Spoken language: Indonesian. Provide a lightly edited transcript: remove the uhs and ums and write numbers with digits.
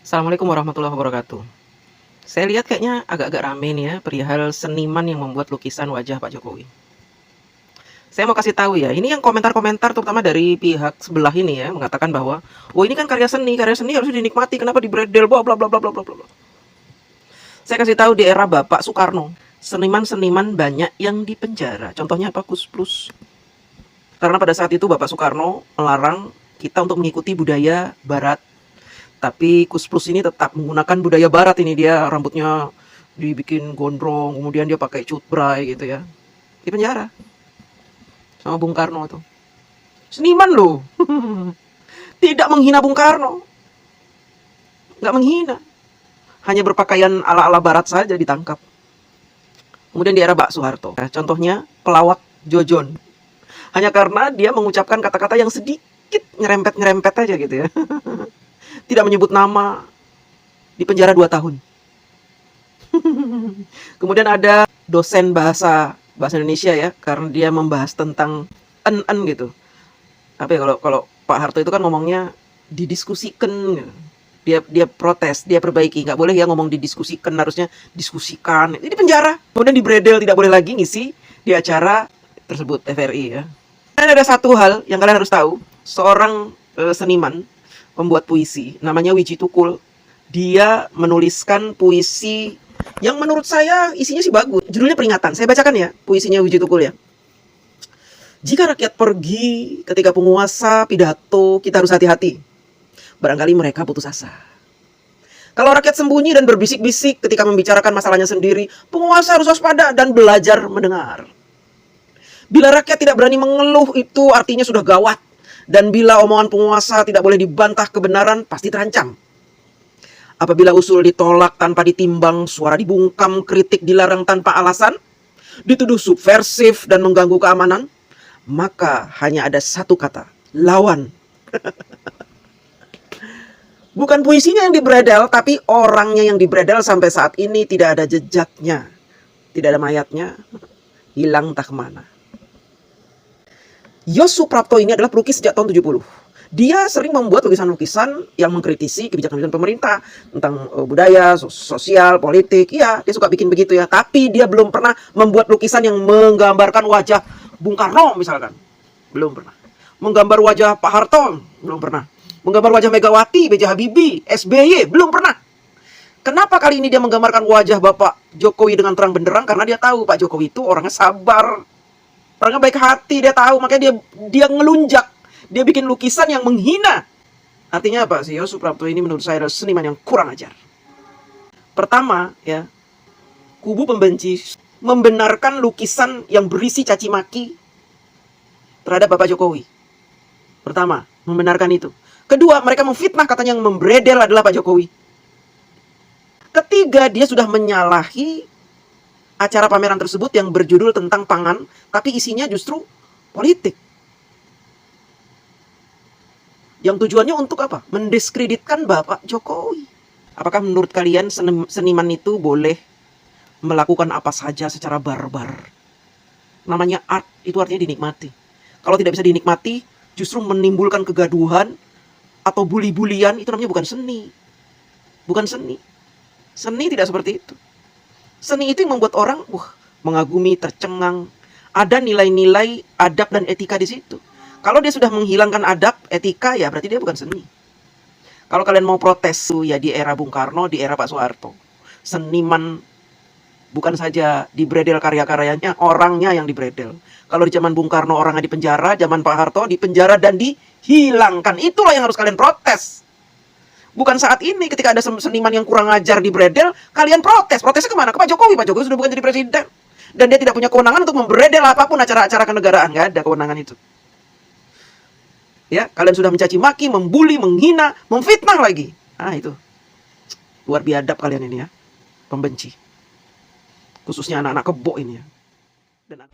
Assalamualaikum warahmatullahi wabarakatuh. Saya lihat kayaknya agak-agak rame nih ya, perihal seniman yang membuat lukisan wajah Pak Jokowi. Saya mau kasih tahu ya, ini yang komentar-komentar terutama dari pihak sebelah ini ya, mengatakan bahwa, "Oh, ini kan karya seni harusnya dinikmati, kenapa dibredel, bla bla bla bla bla bla bla." Saya kasih tahu di era Bapak Soekarno, seniman-seniman banyak yang dipenjara. Contohnya apa? Kus Plus. Karena pada saat itu Bapak Soekarno melarang kita untuk mengikuti budaya barat. Tapi Kus Plus ini tetap menggunakan budaya barat ini, dia rambutnya dibikin gondrong, kemudian dia pakai cutbray gitu ya. Di penjara sama Bung Karno tuh. Seniman loh. Tidak menghina Bung Karno. Nggak menghina. Hanya berpakaian ala-ala barat saja ditangkap. Kemudian di era Pak Soeharto. Nah, contohnya pelawak Jojon. Hanya karena dia mengucapkan kata-kata yang sedikit nyerempet-nyerempet aja gitu ya. Tidak menyebut nama, di penjara 2 tahun. Kemudian ada dosen bahasa Indonesia ya, karena dia membahas tentang en gitu. Apa ya, kalau Pak Harto itu kan ngomongnya didiskusikan gitu. Dia protes, dia perbaiki, nggak boleh ya ngomong didiskusikan, harusnya diskusikan. Ini di penjara. Kemudian dibredel, tidak boleh lagi ngisi di acara tersebut TVRI ya. Dan ada satu hal yang kalian harus tahu, seorang seniman pembuat puisi, namanya Wiji Tukul. Dia menuliskan puisi yang menurut saya isinya sih bagus. Judulnya Peringatan. Saya bacakan ya puisinya Wiji Tukul ya. Jika rakyat pergi ketika penguasa pidato, kita harus hati-hati. Barangkali mereka putus asa. Kalau rakyat sembunyi dan berbisik-bisik ketika membicarakan masalahnya sendiri, penguasa harus waspada dan belajar mendengar. Bila rakyat tidak berani mengeluh, itu artinya sudah gawat. Dan bila omongan penguasa tidak boleh dibantah kebenaran, pasti terancam. Apabila usul ditolak tanpa ditimbang, suara dibungkam, kritik dilarang tanpa alasan, dituduh subversif dan mengganggu keamanan, maka hanya ada satu kata, lawan. Bukan puisinya yang dibredel, tapi orangnya yang dibredel. Sampai saat ini tidak ada jejaknya, tidak ada mayatnya, hilang entah kemana. Yos Suprapto ini adalah pelukis sejak tahun 70. Dia sering membuat lukisan-lukisan yang mengkritisi kebijakan-kebijakan pemerintah tentang budaya, sosial, politik. Iya, dia suka bikin begitu ya. Tapi dia belum pernah membuat lukisan yang menggambarkan wajah Bung Karno misalkan. Belum pernah. Menggambar wajah Pak Harto, belum pernah. Menggambar wajah Megawati, B.J. Habibie, SBY, belum pernah. Kenapa kali ini dia menggambarkan wajah Bapak Jokowi dengan terang benderang? Karena dia tahu Pak Jokowi itu orangnya sabar, orangnya baik hati, dia tahu. Makanya dia ngelunjak, dia bikin lukisan yang menghina. Artinya apa sih? Yos Suprapto ini menurut saya adalah seniman yang kurang ajar. Pertama ya, kubu pembenci membenarkan lukisan yang berisi caci maki terhadap Bapak Jokowi. Pertama, membenarkan itu. Kedua, mereka memfitnah, katanya yang membredel adalah Pak Jokowi. Ketiga, dia sudah menyalahi acara pameran tersebut yang berjudul tentang pangan, tapi isinya justru politik. Yang tujuannya untuk apa? Mendiskreditkan Bapak Jokowi. Apakah menurut kalian seniman itu boleh melakukan apa saja secara barbar? Namanya art, itu artinya dinikmati. Kalau tidak bisa dinikmati, justru menimbulkan kegaduhan atau bully-bulian, itu namanya bukan seni. Bukan seni. Seni tidak seperti itu. Seni itu yang membuat orang mengagumi, tercengang. Ada nilai-nilai adab dan etika di situ. Kalau dia sudah menghilangkan adab, etika, ya berarti dia bukan seni. Kalau kalian mau protes ya di era Bung Karno, di era Pak Soeharto, seniman bukan saja dibredel karya-karyanya, orangnya yang dibredel. Kalau di zaman Bung Karno orangnya di penjara, zaman Pak Harto di penjara dan dihilangkan. Itulah yang harus kalian protes. Bukan saat ini ketika ada seniman yang kurang ajar dibredel, kalian protes. Protesnya kemana? Ke Pak Jokowi. Pak Jokowi sudah bukan jadi presiden. Dan dia tidak punya kewenangan untuk membredel apapun acara-acara kenegaraan. Nggak ada kewenangan itu. Ya, kalian sudah mencaci maki, membuli, menghina, memfitnah lagi. Ah, itu. Luar biadab kalian ini ya. Pembenci. Khususnya anak-anak kebo ini ya. Dan